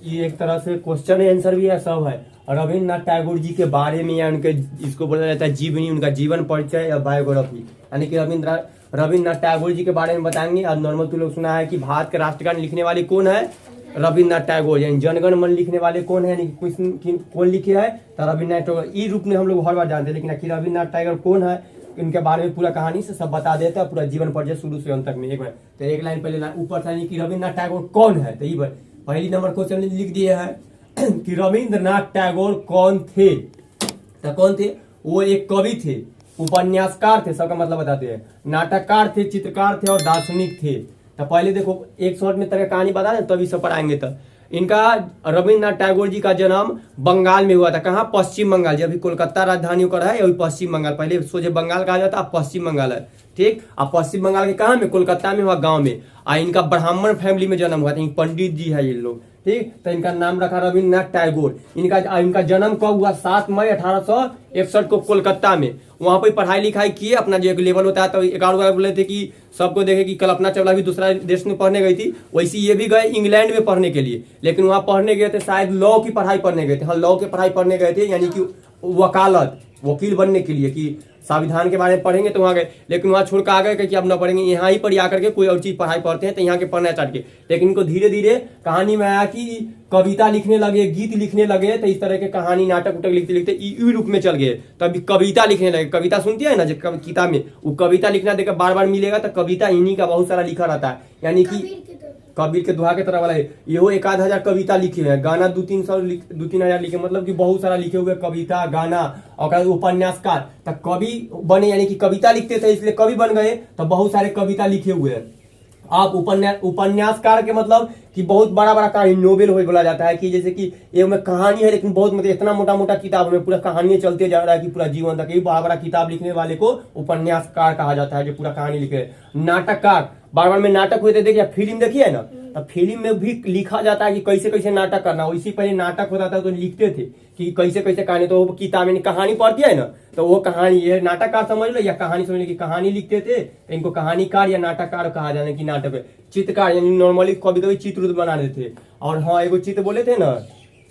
ये एक तरह से क्वेश्चन आंसर भी है, सब है। रविन्द्रनाथ टैगोर जी के बारे में या उनके, इसको बोला जाता है जीवनी, उनका जीवन परिचय या बायोग्राफी, यानी कि रविन्द्रनाथ टैगोर जी के बारे में बताएंगे। और नॉर्मल तो लोग सुना है कि भारत के राष्ट्रगान लिखने वाले कौन है, रविन्द्रनाथ टैगोर। यानी जनगण मन लिखने वाले कौन है, यानी कौन लिखे है, तो रविन्द्रनाथ टैगोर। ई रूप में हम लोग हर बार जानते हैं, लेकिन आखिर रविन्द्रनाथ टैगोर कौन है, इनके बारे में पूरा कहानी से सब बता देता है, पूरा जीवन परिचय शुरू से अंत तक में। एक बार तो एक लाइन पहले ऊपर था कि रविन्द्रनाथ टैगोर कौन है, तो ये पहली नंबर क्वेश्चन लिख दिया है कि रविन्द्रनाथ टैगोर कौन थे। तो कौन थे, वो एक कवि थे, उपन्यासकार थे, सबका मतलब बताते हैं, नाटककार थे, चित्रकार थे और दार्शनिक थे। तो पहले देखो एक शॉर्ट में तरह कहानी बता दें तभी सब पढ़ाएंगे। तब इनका रविन्द्रनाथ टैगोर जी का जन्म बंगाल में हुआ था। कहाँ, पश्चिम बंगाल। जब कोलकाता राजधानी होकर है, अभी पश्चिम बंगाल, पहले सोचे बंगाल कहा जाता, अब पश्चिम बंगाल है, ठीक। अब पश्चिम बंगाल के कहाँ में, कोलकाता में हुआ, गांव में। इनका ब्राह्मण फैमिली में जन्म हुआ था, पंडित जी है ये लोग, ठीक। तो इनका नाम रखा रविन्द्रनाथ टैगोर। इनका जन्म कब हुआ, 7 मई 1861 को कोलकाता में। वहां पर पढ़ाई लिखाई किए, अपना जो एक लेवल होता है। तो एक और बोले थे कि सबको देखे कि कल्पना चावला भी दूसरा देश में पढ़ने गई थी, वैसे ये भी गए इंग्लैंड में पढ़ने के लिए, लेकिन वहां पढ़ने गए थे शायद लॉ की पढ़ाई पढ़ने गए थे। हाँ, लॉ की पढ़ाई पढ़ने गए थे, यानी कि वकालत, वकील बनने के लिए, कि संविधान के बारे में पढ़ेंगे, तो वहां गए। लेकिन वहां छोड़ कर आ गए कि अब न पढ़ेंगे, यहाँ ही पर आकर के कोई और चीज पढ़ाई पढ़ते हैं, तो यहाँ के पढ़ना स्टार्ट किए। लेकिन इनको धीरे धीरे कहानी में आया कि कविता लिखने लगे, गीत लिखने लगे, तो इस तरह के कहानी नाटक उटक लिखते लिखते ई रूप में चल गए। तभी कविता लिखने लगे। कविता सुनती है ना जो किताब में, वो कविता लिखना देखकर बार बार मिलेगा, तो कविता इन्हीं का बहुत सारा लिखा रहता है। यानी कि कबीर के दोहा के तरह वाला है। ये 1000 कविता लिखे हैं, गाना 2-3 हजार लिखे, मतलब कि बहुत सारा लिखे हुए कविता, गाना, और उपन्यासकार। तो कवि बने, यानी कि कविता लिखते थे इसलिए कवि बन गए। तो बहुत सारे कविता लिखे हुए हैं। आप उपन्यासकार के मतलब कि बहुत बड़ा बड़ा कहानी, नोवेल हो बोला जाता है, कि जैसे कि एक में कहानी है, लेकिन बहुत मतलब इतना मोटा मोटा किताब में पूरा कहानी चलते जा रहा है कि पूरा जीवन तक। बड़ा बड़ा किताब लिखने वाले को उपन्यासकार कहा जाता है, जो पूरा कहानी लिखे। नाटककार, बार बार में नाटक हुए थे, देखिए फिल्म देखिए है ना, तो फिल्म में भी लिखा जाता है कि कैसे कैसे नाटक करना। इसी पहले नाटक होता था तो लिखते थे कि कैसे कैसे कहानी, तो वो किताब में कहानी पढ़ती है ना, तो वो कहानी, ये नाटककार समझ लो या कहानी समझ लो, कि कहानी लिखते थे, तो इनको कहानीकार या नाटककार कहा जाने की नाटक। चित्रकार, यानी नॉर्मली कभी कभी चित्र बना देते। और हाँ, एगो चित्र बोले थे ना,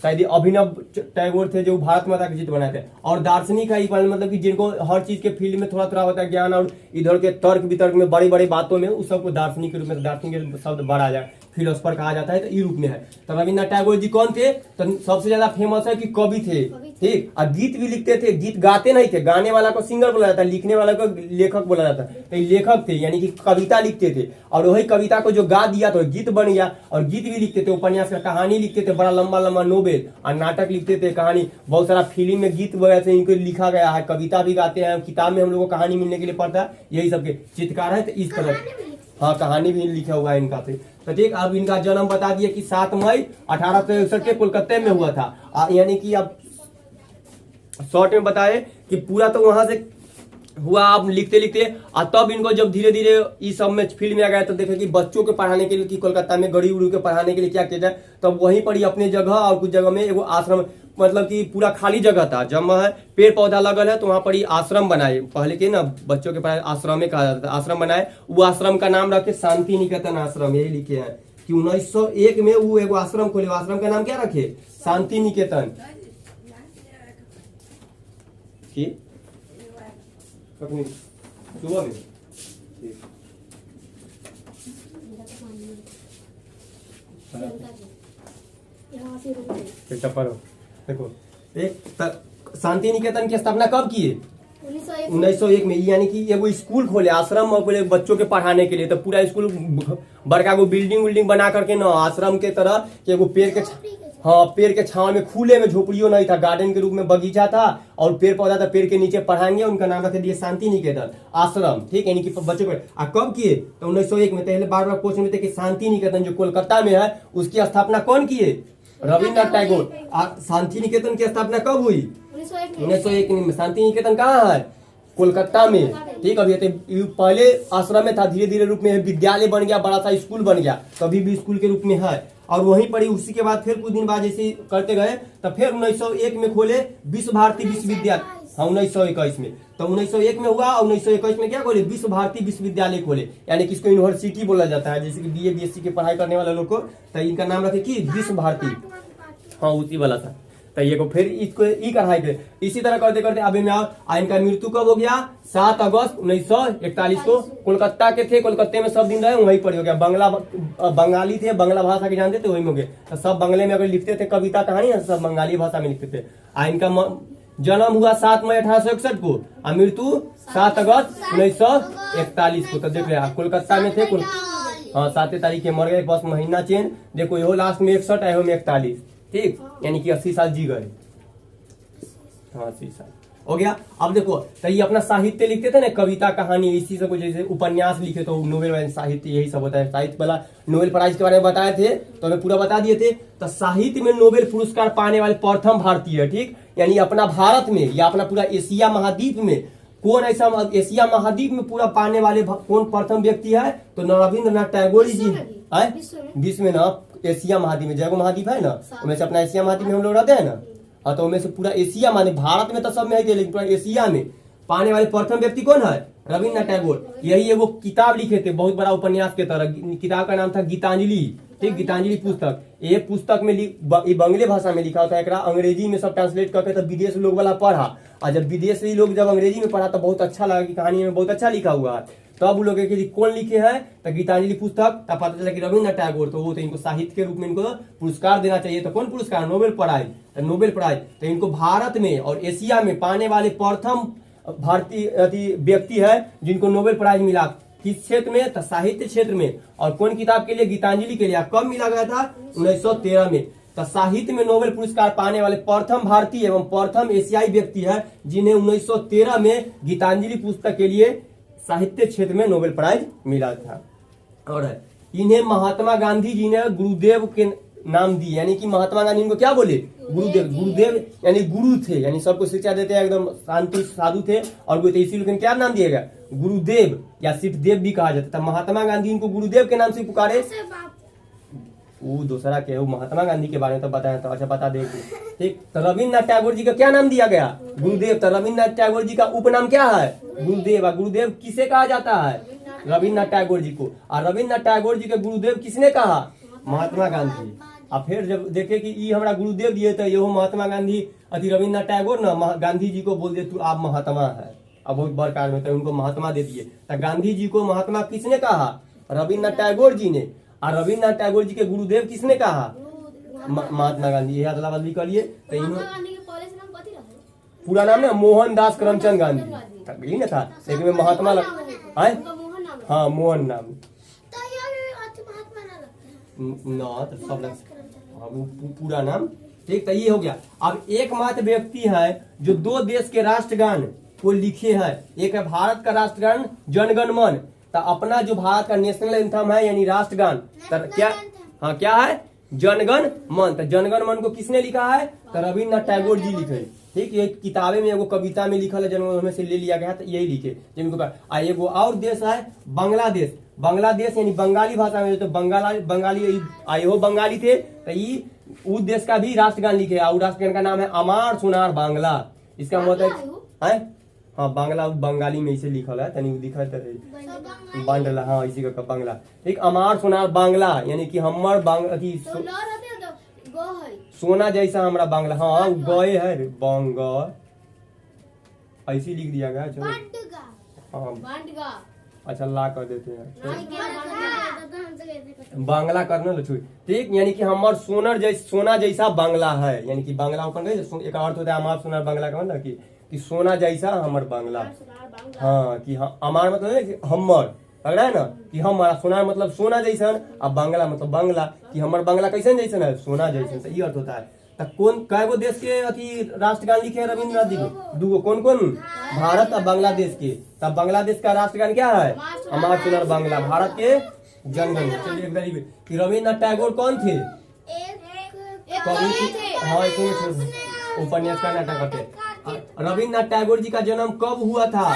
शायद अभिनव टैगोर थे जो भारत माता के चित्र बनाए थे। और दार्शनिक है, मतलब कि जिनको हर चीज के फील्ड में थोड़ा थोड़ा होता है ज्ञान, और इधर के तर्क वितर्क में बड़ी बड़ी बातों में, उस सबको दार्शनिक के रूप में, दार्शनिक शब्द बड़ा जाए, फिलोसफर कहा जाता है, तो ई रूप में है। तो रविन्द्रनाथ टैगोर जी कौन थे, तो सबसे ज्यादा फेमस है कि कवि थे, ठीक। और गीत भी लिखते थे। गीत गाते नहीं थे, गाने वाला को सिंगर बोला जाता है, लिखने वाला को लेखक बोला जाता है। तो लेखक थे, यानी कि कविता लिखते थे, और वही कविता को जो गा दिया तो गीत बन गया। और गीत भी लिखते थे, उपन्यास का कहानी लिखते थे, बड़ा लंबा लंबा नोवेल, और नाटक लिखते थे, कहानी, बहुत सारा फिल्म में गीत वगैरह से इनको लिखा गया है। कविता भी गाते हैं, किताब में हम लोग को कहानी मिलने के लिए पड़ता है, यही सबके चित्रकार है। तो इस तरह, हाँ, कहानी भी लिखा हुआ है इनका पे। तो ठीक, अब इनका जन्म बता दिया कि 7 मई 1861 के कोलकाता में हुआ था। यानी कि अब शॉर्ट में बताए कि पूरा तो वहां से हुआ, आप लिखते लिखते। और तब इनको जब धीरे धीरे इस सब में फील्ड में आ गया, तो देखे कि बच्चों के पढ़ाने के लिए, कि कोलकाता में गरीब उरीब के पढ़ाने के लिए क्या किया जाए। तब वहीं पर ही अपने जगह, और कुछ जगह में एगो आश्रम, मतलब कि पूरा खाली जगह था, जमा है, पेड़ पौधा लगल है, तो वहां पर ही आश्रम बनाए। पहले के ना बच्चों के पढ़ाई आश्रम में कहा जाता था, आश्रम बनाए। वो आश्रम का नाम रखे शांति निकेतन आश्रम, यही लिखे हैं कि 1901 में वो एगो आश्रम खोले। आश्रम का नाम क्या रखे, शांति निकेतन। सुबह में देखो, एक शांति निकेतन की स्थापना कब की है, 1901 में। यानी कि एगो स्कूल खोले, आश्रम और खोले बच्चों के पढ़ाने के लिए। तो पूरा स्कूल बड़का को बिल्डिंग बना करके ना, आश्रम के तरह, एगो पेड़ के छाव में, खुले में, झोपड़ियों नहीं था, गार्डन के रूप में बगीचा था, और पेड़ पौधा था, पेड़ के नीचे पढ़ाएंगे। उनका नाम रख दिया शांति निकेतन आश्रम, ठीक। यानी कि बच्चों को कब किए, तो 1901 में। पहले बार बार क्वेश्चन में थे कि शांति निकेतन जो कोलकाता में है, उसकी स्थापना कौन किए, रविन्द्रनाथ टैगोर। शांति निकेतन की स्थापना कब हुई, 1901 में। शांति निकेतन कहाँ है, कोलकाता में, ठीक। अभी पहले आश्रम में था, धीरे धीरे रूप में विद्यालय बन गया, बड़ा सा स्कूल बन गया, कभी भी स्कूल के रूप में है। और वहीं पर ही उसी के बाद फिर कुछ दिन बाद जैसे करते गए, तो फिर 1901 में खोले विश्व भारती विश्वविद्यालय। हाँ, 1921 में। तो 1901 में हुआ, और 1921 में क्या खोले, विश्व भारती विश्वविद्यालय खोले। यानी कि इसको यूनिवर्सिटी बोला जाता है, जैसे कि BA BSc की पढ़ाई करने वाले लोग को। तो इनका नाम रखे कि विश्व भारती। हाँ उसी वाला था। तो ये को फिर इसको ई कढ़ाई के इसी तरह करते करते अभी में आओ। इनका मृत्यु कब हो गया? 7 अगस्त 1941 को। कोलकाता के थे, कोलकाता में सब दिन रहे, वहीं पर हो गया। बंगाली थे, बांग्ला भाषा के जानते थे, वहीं में हो गए। तो सब बंगले में अगर लिखते थे कविता कहानी, सब बंगाली भाषा में लिखते थे। इनका जन्म हुआ 7 मई 1861 को और मृत्यु 7 अगस्त 1941 को। तो देख ले कोलकाता में थे, हाँ 7 तारीख के मर गए, बस महीना चेंज। देखो यो लास्ट में 61 है, में 41, ठीक, यानी कि 80 साल जी गए। हाँ 80 साल हो गया। अब देखो तो ये अपना साहित्य लिखते थे ना, कविता कहानी इसी सब, जैसे उपन्यास लिखे तो नोवेल साहित्य यही सब होता है। साहित्य वाला नोबेल प्राइज के बारे में बताए थे तो हमें पूरा बता दिए थे। तो साहित्य में नोबेल पुरस्कार पाने वाले प्रथम भारतीय है, ठीक, यानी अपना भारत में या अपना पूरा एशिया महाद्वीप में कौन ऐसा एशिया महाद्वीप में पूरा पाने वाले कौन प्रथम व्यक्ति है? तो रविंद्रनाथ टैगोर जी है। विश्व में ना, एशिया महाद्वीप में जगह महाद्वीप है ना, उनमें से अपना एशिया महाद्वीप में हम लोग रहते हैं ना, हाँ तो उनमें से पूरा एशिया महाद्वीप, भारत में तो सब में है लेकिन पूरा एशिया में पाने वाले प्रथम व्यक्ति कौन है? रविंद्रनाथ टैगोर। यही एगो किताब लिखे थे, बहुत बड़ा उपन्यास के तरह। किताब का नाम था गीतांजलि, ठीक, गीतांजलि पुस्तक। ये पुस्तक में बंगले भाषा में लिखा होता है, अंग्रेजी में सब ट्रांसलेट करके तो विदेश लोग वाला पढ़ा। और जब विदेशी लोग जब अंग्रेजी में पढ़ा तो बहुत अच्छा लगा कि कहानी में बहुत अच्छा लिखा हुआ है। तब वो लोग कौन लिखे हैं? तो गीतांजलि पुस्तक। तब पता चला कि रविंद्रनाथ टैगोर। तो वो तो इनको साहित्य के रूप में इनको पुरस्कार देना चाहिए। तो कौन पुरस्कार? Nobel prize. तो नोबेल प्राइज तो इनको भारत में और एशिया में पाने वाले प्रथम भारतीय व्यक्ति है जिनको नोबेल प्राइज मिला। किस क्षेत्र में? तो साहित्य क्षेत्र में। और कौन किताब के लिए? गीतांजलि के लिए। कब मिला गया था? 1913 में। तो साहित्य में नोबेल पुरस्कार पाने वाले प्रथम भारतीय एवं प्रथम एशियाई व्यक्ति है जिन्हें 1913 में गीतांजलि पुस्तक के लिए साहित्य क्षेत्र में नोबेल प्राइज मिला था। और इन्हें महात्मा गांधी जी ने गुरुदेव के नाम दी, यानी कि महात्मा गांधी इनको क्या बोले? गुरुदेव। गुरुदेव यानी गुरु थे, यानी सबको शिक्षा देते हैं, एकदम शांति साधु थे और वो इसी लोग क्या नाम दिया गया? गुरुदेव या सिख देव भी कहा जाता था। महात्मा गांधी इनको गुरुदेव के नाम से पुकारे। वो दूसरा के वो महात्मा गांधी के बारे में तो बताया, तो अच्छा बता दे, ठीक। तो रविंद्रनाथ टैगोर जी का क्या नाम दिया गया? गुरुदेव। तो रविंद्रनाथ टैगोर जी का उपनाम क्या है? गुरुदेव। और गुरुदेव किसे कहा जाता है? रविंद्रनाथ टैगोर जी को। और रविंद्रनाथ टैगोर जी के गुरुदेव किसने कहा? महात्मा गांधी। और फिर जब देखे कि ये हमारा गुरुदेव दिए तो यो महात्मा गांधी अति रविंद्रनाथ टैगोर ना गांधी जी को बोल दे तू आप महात्मा है। अब बहुत बड़कार में तो उनको महात्मा दे दिए। तो गांधी जी को महात्मा किसने कहा? रविंद्रनाथ टैगोर जी ने। और रविंद्रनाथ टैगोर जी के गुरुदेव किसने कहा? महात्मा गांधी। यह अदला बदली कर लिए। तो पूरा नाम ना मोहनदास करमचंद गांधी यही ना था, लेकिन महात्मा है। हाँ मोहन नाम ना, तो सब पूरा नाम, ठीक। तो ये हो गया। अब एकमात्र व्यक्ति है जो 2 देश के राष्ट्रगान को लिखे हैं। एक है भारत का राष्ट्रगान जनगण मन। तो अपना जो भारत का नेशनल एंथम है यानी राष्ट्रगान, तो क्या, हाँ क्या है? जनगण मन। तो जनगण मन को किसने लिखा है? तो रविंद्रनाथ टैगोर जी लिखे, ठीक। ये किताबे में एगो कविता में लिखा है, जनगण में से ले लिया गया, तो यही लिखे जिनको। एगो और देश है बांग्लादेश। बांग्लादेश यानी बंगाली भाषा में, तो बंगाली आए हो बंगाली थे। तो ये उस देश का भी राष्ट्रगान लिखे और राष्ट्रगान का नाम है अमार सोनार बांग्ला। इसका मतलब है हाँ बांग्ला, बंगाली में इसे लिखा है, तनी दिखा बांग्ला, हाँ इसी का बांग्ला, ठीक। अमार सोनार बांग्ला यानी कि हमर सोना जैसा हमारा बांग्ला, हाँ गए है बंग, ऐसी लिख दिया गया। हाँ अच्छा ला कर देते हैं, बांग्ला करना लो, ठीक। यानी कि हमार सोना जैसा बांग्ला है, यानी कि बांग्ला ऊपर एक अर्थ होता है हमार सोनार बांग्ला का मतलब कि सोना जैसा हमार बांग्ला। हाँ कि हमार मतलब हमर लग रहा है ना कि हमारा सोना मतलब सोना जैसा, अब बांग्ला मतलब बांग्ला कि हमार बांग्ला कैसे जैसा है? सोना जैसा। ये अर्थ होता है। तो कौन कैगो देश के अति राष्ट्रगान लिखे रविंद्रनाथ जी को? 2 कौन कौन? भारत और बांग्लादेश के। तब बांग्लादेश का राष्ट्रगान क्या है? अमार सोनार बांग्ला। भारत के जनगण। चलिए एक गरीब कि रविंद्रनाथ टैगोर कौन थे? हाँ उपन्यास का नाटक करते। रविंद्रनाथ टैगोर जी का जन्म कब हुआ था?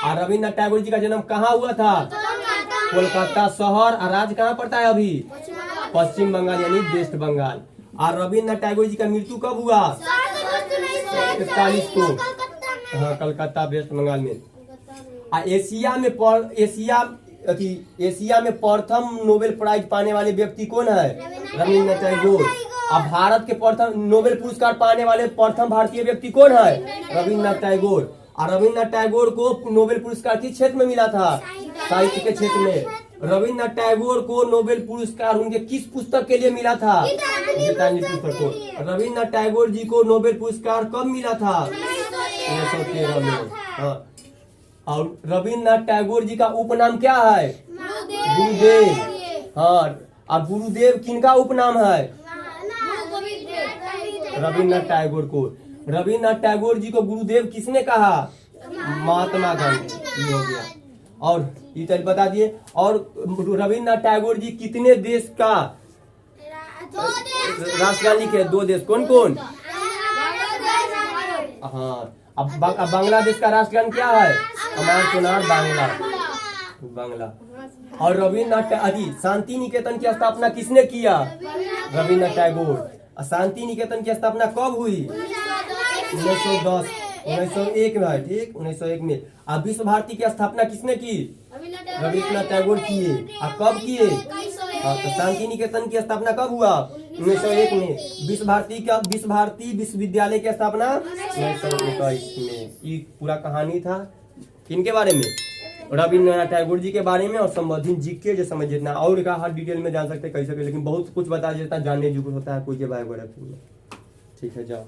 और रविंद्रनाथ टैगोर जी का जन्म कहाँ हुआ था? कोलकाता शहर। और राज्य कहाँ पड़ता है अभी? पश्चिम बंगाल यानी वेस्ट बंगाल। और रविंद्रनाथ टैगोर जी का मृत्यु कब हुआ? 41 को, हाँ कलकत्ता वेस्ट बंगाल में। एशिया एशिया में प्रथम नोबेल प्राइज पाने वाले व्यक्ति कौन है? रविन्द्रनाथ टैगोर। अब भारत के प्रथम नोबेल पुरस्कार पाने वाले प्रथम भारतीय व्यक्ति कौन है? रविन्द्रनाथ टैगोर। और रविन्द्रनाथ टैगोर को नोबेल पुरस्कार किस क्षेत्र में मिला था? साहित्य के क्षेत्र में। रविन्द्रनाथ टैगोर को नोबेल पुरस्कार उनके किस पुस्तक के लिए मिला था? गीतांजलि पुस्तक को। रविन्द्रनाथ टैगोर जी को नोबेल पुरस्कार कब मिला था? 1913 में। हाँ। और रविन्द्रनाथ टैगोर जी का उपनाम क्या है? गुरुदेव। हाँ। अब गुरुदेव किनका उपनाम है? रविन्द्रनाथ टैगोर को। रविन्द्रनाथ टैगोर जी को गुरुदेव किसने कहा? महात्मा गांधी। ये हो गया। और ये चल बता दिए। और रविन्द्रनाथ टैगोर जी कितने देश का राष्ट्रगान लिखे? 2 देश। कौन कौन? हाँ। अब बांग्लादेश का राष्ट्रगान क्या है? हमारा सोनार बांग्ला। और रविन्द्रनाथ शांति निकेतन की स्थापना किसने किया? रविन्द्रनाथ टैगोर। शांति निकेतन की स्थापना कब हुई? 1910 1901 में है। ठीक, 1901 में। अब विश्व भारती की स्थापना किसने की? रविन्द्रनाथ टैगोर किए। अब कब किए? तो शांति निकेतन की स्थापना कब हुआ? 1901 में। विश्व भारती विश्वविद्यालय की स्थापना 1921 में। ये पूरा कहानी था किनके बारे में? रविन्द्रनाथ टैगोर जी के बारे में। और संबंधित जीके जो समझ जितना और का हर डिटेल में जान सकते कैसे, लेकिन बहुत कुछ बता देता जानने जो कुछ होता है कोई के बायोग्राफी में। ठीक है, जाओ।